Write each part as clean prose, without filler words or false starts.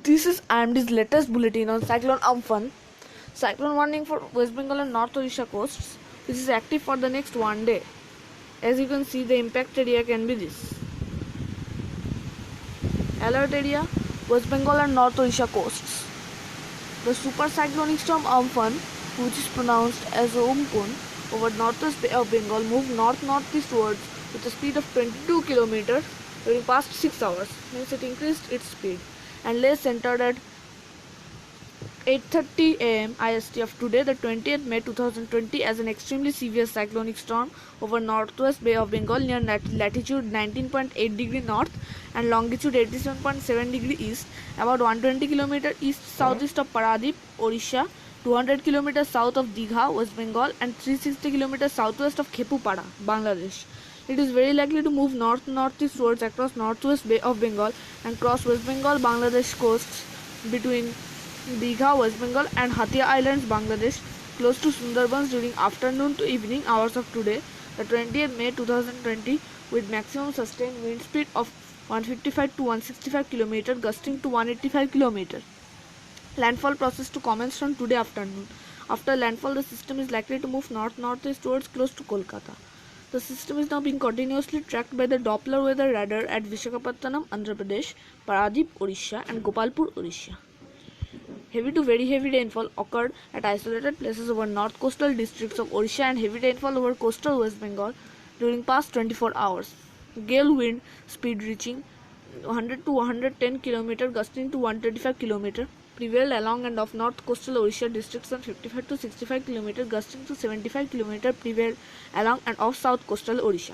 This is IMD's latest bulletin on Cyclone Amphan. Cyclone warning for West Bengal and North Odisha coasts, which is active for the next one day. As you can see, the impact area can be this. Alert area, West Bengal and North Odisha coasts. The super cyclonic storm Amphan, which is pronounced as Umpun, over northwest Bay of Bengal moved north-northeastwards with a speed of 22 km during past 6 hours, means it increased its speed, and lay centered at 8:30 am IST of today, the 20th May 2020, as an extremely severe cyclonic storm over northwest Bay of Bengal near latitude 19.8 degree north and longitude 87.7 degree east, about 120 km east-southeast of Paradip, Odisha, 200 km south of Digha, West Bengal, and 360 km southwest of Khepupara, Bangladesh. It is very likely to move north-northeastwards across northwest Bay of Bengal and cross West Bengal, Bangladesh coasts between Digha, West Bengal, and Hatia Islands, Bangladesh, close to Sundarbans during afternoon to evening hours of today, the 20th May 2020, with maximum sustained wind speed of 155 to 165 km, gusting to 185 km. Landfall process to commence from today afternoon. After landfall, the system is likely to move north-northeastwards close to Kolkata. The system is now being continuously tracked by the Doppler weather radar at Visakhapatnam, Andhra Pradesh, Paradip, Odisha, and Gopalpur, Odisha. Heavy to very heavy rainfall occurred at isolated places over north coastal districts of Odisha and heavy rainfall over coastal West Bengal during past 24 hours. Gale wind speed reaching 100 to 110 km, gusting to 125 km, prevailed along and off north coastal Odisha districts and 55 to 65 km, gusting to 75 km, prevailed along and off south coastal Odisha.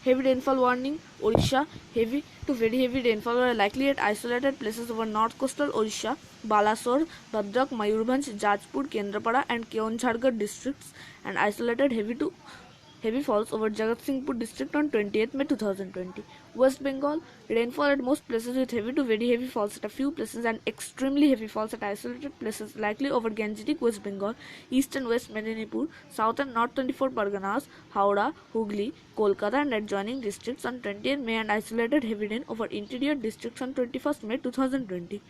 Heavy rainfall warning, Odisha. Heavy to very heavy rainfall are likely at isolated places over north coastal Odisha, Balasore, Bhadrak, Mayurbhanj, Jajpur, Kendrapada, and Keonjhargarh districts, and isolated heavy falls over Jagatsinghpur district on 20th May 2020. West Bengal, rainfall at most places with heavy to very heavy falls at a few places and extremely heavy falls at isolated places likely over Gangetic, West Bengal, east and west Medinipur, south and north 24 Parganas, Howrah, Hooghly, Kolkata and adjoining districts on 20th May, and isolated heavy rain over interior districts on 21st May 2020.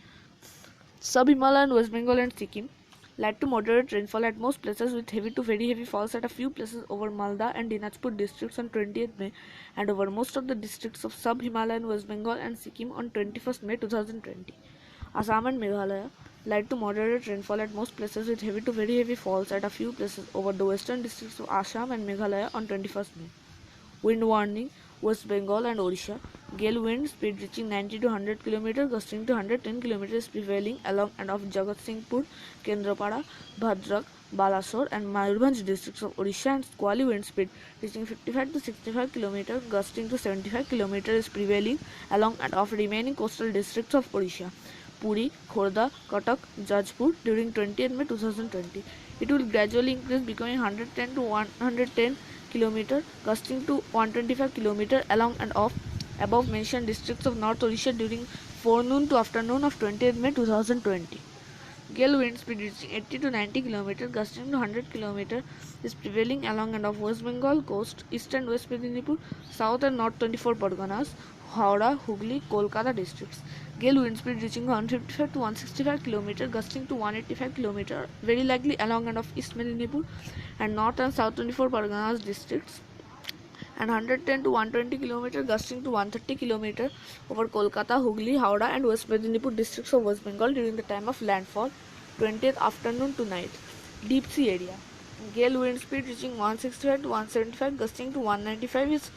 Sub-Himalayan West Bengal and Sikkim, light to moderate rainfall at most places with heavy to very heavy falls at a few places over Malda and Dinajpur districts on 20th May and over most of the districts of Sub-Himalayan West Bengal and Sikkim on 21st May 2020. Assam and Meghalaya, light to moderate rainfall at most places with heavy to very heavy falls at a few places over the western districts of Assam and Meghalaya on 21st May. Wind warning, West Bengal and Odisha. Gale wind speed reaching 90 to 100 km, gusting to 110 km, prevailing along and off Jagatsinghpur, Kendrapada, Bhadrak, Balasore, and Mayurbhanj districts of Odisha, and squally wind speed reaching 55 to 65 km, gusting to 75 km is prevailing along and off remaining coastal districts of Odisha, Puri, Khordha, Cuttack, Jajpur during 20th May 2020. It will gradually increase, becoming 110 to 110 km, gusting to 125 km along and off above mentioned districts of North Odisha during forenoon to afternoon of 20th May 2020. Gale wind speed reaching 80 to 90 km, gusting to 100 km is prevailing along and off West Bengal coast, east and west Medinipur, south and north 24 Parganas, Howrah, Hooghly, Kolkata districts. Gale wind speed reaching 155 to 165 km, gusting to 185 km, very likely along and off east Medinipur and north and south 24 Parganas districts, and 110 to 120 km, gusting to 130 km over Kolkata, Hooghly, Howrah, and West Medinipur districts of West Bengal during the time of landfall, 20th afternoon to night. Deep sea area. Gale wind speed reaching 165 to 175, gusting to 195 is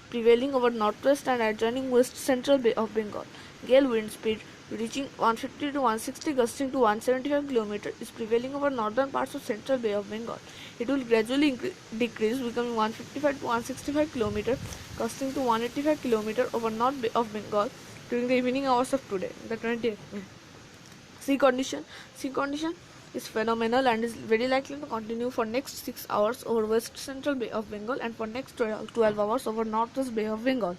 prevailing over northwest and adjoining west central Bay of Bengal. Gale wind speed reaching 150 to 160, gusting to 175 km is prevailing over northern parts of central Bay of Bengal. It will gradually decrease, becoming 155 to 165 km, gusting to 185 km over north Bay of Bengal during the evening hours of today, the 20th May. Sea condition is phenomenal and is very likely to continue for next 6 hours over west central Bay of Bengal and for next 12 hours over northwest Bay of Bengal.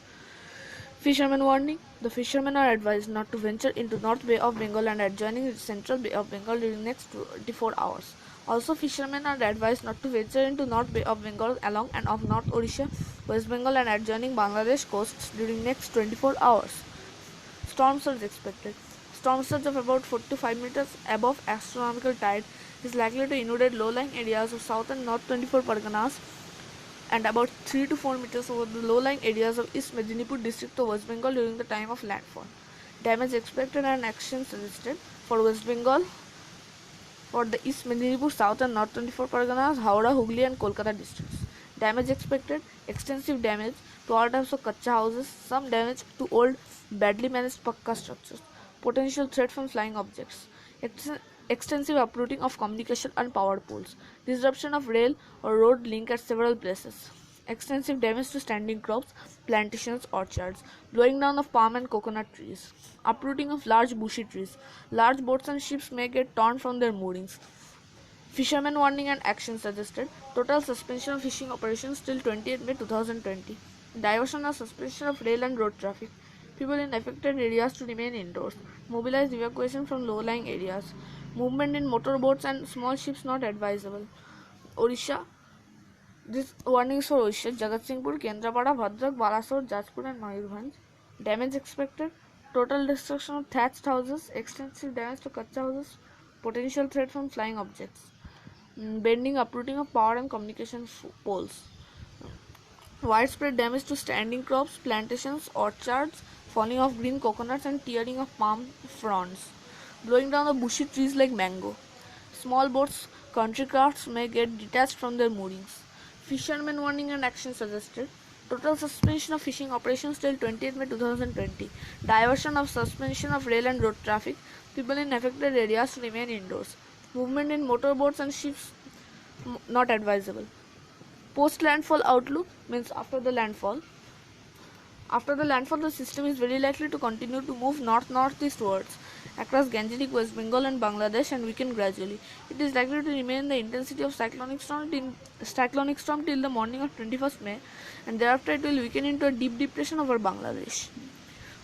Fishermen warning. The fishermen are advised not to venture into North Bay of Bengal and adjoining Central Bay of Bengal during next 24 hours. Also, fishermen are advised not to venture into North Bay of Bengal along and off North Odisha, West Bengal and adjoining Bangladesh coasts during next 24 hours. Storm surge expected. Storm surge of about 4 to 5 meters above astronomical tide is likely to inundate low-lying areas of South and North 24 Parganas and about 3 to 4 meters over the low-lying areas of East Medinipur district of West Bengal during the time of landfall. Damage expected and action suggested for West Bengal, for the East Medinipur, South and North 24 Parganas, Howrah, Hooghly and Kolkata districts. Damage expected: extensive damage to all types of kacha houses, some damage to old, badly managed pakka structures, potential threat from flying objects, extensive uprooting of communication and power poles, disruption of rail or road link at several places, extensive damage to standing crops, plantations, orchards, blowing down of palm and coconut trees, uprooting of large bushy trees. Large boats and ships may get torn from their moorings. Fishermen warning and action suggested. Total suspension of fishing operations till 28 May 2020. Diversion or suspension of rail and road traffic. People in affected areas to remain indoors. Mobilize evacuation from low-lying areas. Movement in motorboats and small ships not advisable. Odisha. This warning is for Odisha, Jagatsinghpur, Kendrapada, Bhadrak, Balasore, Jajpur and Mayurbhanj. Damage expected. Total destruction of thatched houses. Extensive damage to kacha houses. Potential threat from flying objects. Bending, uprooting of power and communication poles. Widespread damage to standing crops, plantations, orchards, falling of green coconuts and tearing of palm fronds. Blowing down the bushy trees like mango. Small boats, country crafts may get detached from their moorings. Fishermen warning and action suggested. Total suspension of fishing operations till 28 May 2020. Diversion of suspension of rail and road traffic. People in affected areas to remain indoors. Movement in motorboats and ships not advisable. Post landfall outlook means after the landfall. After the landfall, the system is very likely to continue to move north-northeastwards across Gangetic, West Bengal and Bangladesh and weaken gradually. It is likely to remain the intensity of cyclonic storm till the morning of 21st May, and thereafter it will weaken into a deep depression over Bangladesh.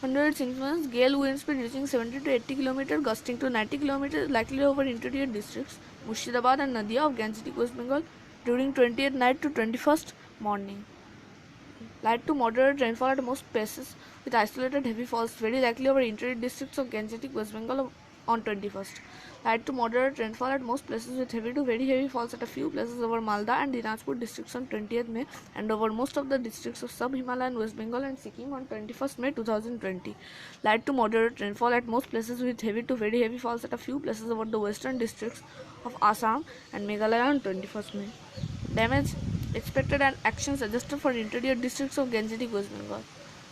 Under its influence, gale wind speed reaching 70 to 80 km, gusting to 90 km likely over interior districts, Murshidabad and Nadia of Gangetic, West Bengal during 20th night to 21st morning. Light to moderate rainfall at most places with isolated heavy falls very likely over interior districts of Gangetic, West Bengal on 21st. Light to moderate rainfall at most places with heavy to very heavy falls at a few places over Malda and Dinajpur districts on 20th May and over most of the districts of Sub-Himalayan West Bengal and Sikkim on 21st May 2020. Light to moderate rainfall at most places with heavy to very heavy falls at a few places over the western districts of Assam and Meghalaya on 21st May. Damage expected and action suggested for interior districts of Gangetic, West Bengal.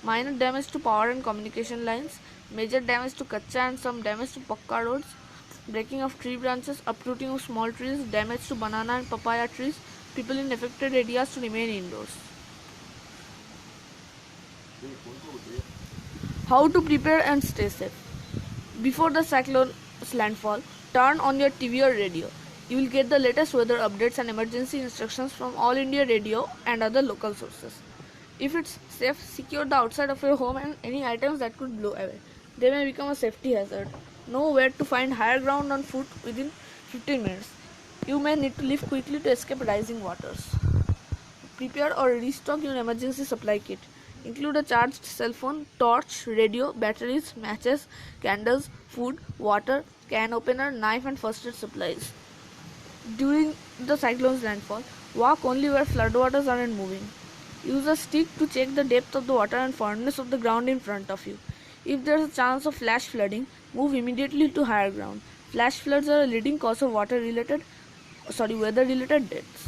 Minor damage to power and communication lines, major damage to kacha and some damage to pakka roads, breaking of tree branches, uprooting of small trees, damage to banana and papaya trees, people in affected areas to remain indoors. How to prepare and stay safe. Before the cyclone's landfall, turn on your TV or radio. You will get the latest weather updates and emergency instructions from All India Radio and other local sources. If it's safe, secure the outside of your home and any items that could blow away. They may become a safety hazard. Know where to find higher ground on foot within 15 minutes. You may need to leave quickly to escape rising waters. Prepare or restock your emergency supply kit. Include a charged cell phone, torch, radio, batteries, matches, candles, food, water, can opener, knife and first aid supplies. During the cyclone's landfall, walk only where floodwaters aren't moving. Use a stick to check the depth of the water and firmness of the ground in front of you. If there is a chance of flash flooding, move immediately to higher ground. Flash floods are a leading cause of weather-related deaths.